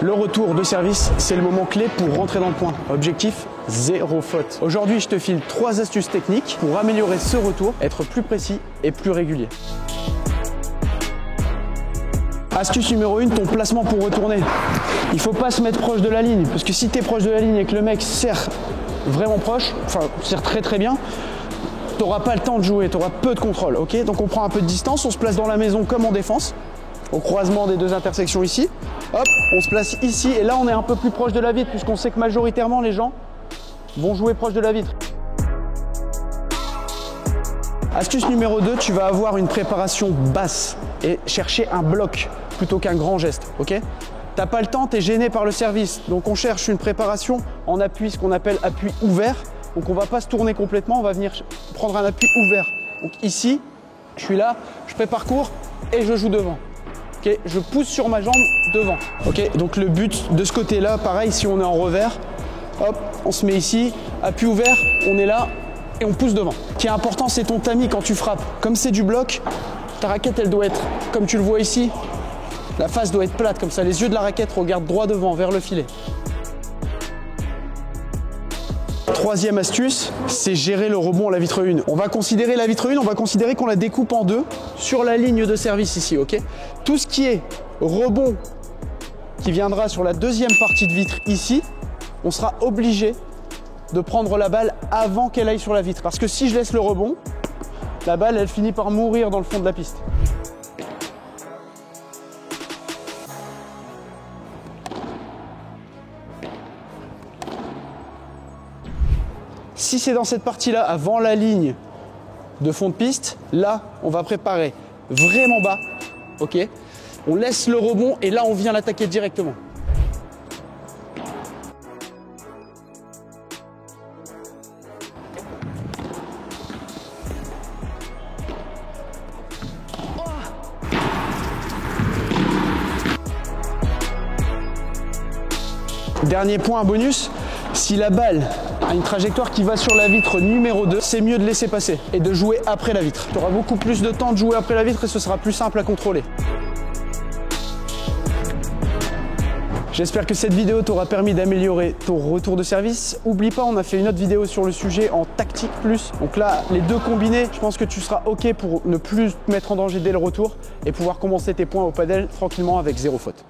Le retour de service, c'est le moment clé pour rentrer dans le point. Objectif, 0 faute. Aujourd'hui, je te file 3 astuces techniques pour améliorer ce retour, être plus précis et plus régulier. Astuce numéro 1, ton placement pour retourner. Il ne faut pas se mettre proche de la ligne, parce que si tu es proche de la ligne et que le mec serre vraiment proche, enfin serre très bien, tu n'auras pas le temps de jouer, tu auras peu de contrôle. Ok, donc on prend un peu de distance, on se place dans la maison comme en défense, au croisement des deux intersections ici. Hop, on se place ici et là on est un peu plus proche de la vitre puisqu'on sait que majoritairement les gens vont jouer proche de la vitre. Astuce numéro 2, tu vas avoir une préparation basse et chercher un bloc plutôt qu'un grand geste. Ok, t'as pas le temps, tu es gêné par le service, donc on cherche une préparation en appui, ce qu'on appelle appui ouvert. Donc on va pas se tourner complètement, on va venir prendre un appui ouvert. Donc ici, je suis là, je prépare court et je joue devant. Ok, je pousse sur ma jambe devant. Ok, donc le but de ce côté-là, pareil, si on est en revers, hop, on se met ici, appui ouvert, on est là et on pousse devant. Ce qui est important, c'est ton tamis quand tu frappes. Comme c'est du bloc, ta raquette, elle doit être, comme tu le vois ici, la face doit être plate, comme ça, les yeux de la raquette regardent droit devant, vers le filet. Troisième astuce, c'est gérer le rebond à la vitre 1. On va considérer la vitre 1, on va considérer qu'on la découpe en deux sur la ligne de service ici, ok? Tout ce qui est rebond qui viendra sur la deuxième partie de vitre ici, on sera obligé de prendre la balle avant qu'elle aille sur la vitre. Parce que si je laisse le rebond, la balle, elle finit par mourir dans le fond de la piste. Si c'est dans cette partie-là, avant la ligne de fond de piste, là, on va préparer vraiment bas, ok? On laisse le rebond et là, on vient l'attaquer directement. Dernier point, bonus, si la balle a une trajectoire qui va sur la vitre numéro 2, c'est mieux de laisser passer et de jouer après la vitre. Tu auras beaucoup plus de temps de jouer après la vitre et ce sera plus simple à contrôler. J'espère que cette vidéo t'aura permis d'améliorer ton retour de service. Oublie pas, on a fait une autre vidéo sur le sujet en tactique plus. Donc là, les deux combinés, je pense que tu seras OK pour ne plus te mettre en danger dès le retour et pouvoir commencer tes points au padel tranquillement avec 0 faute.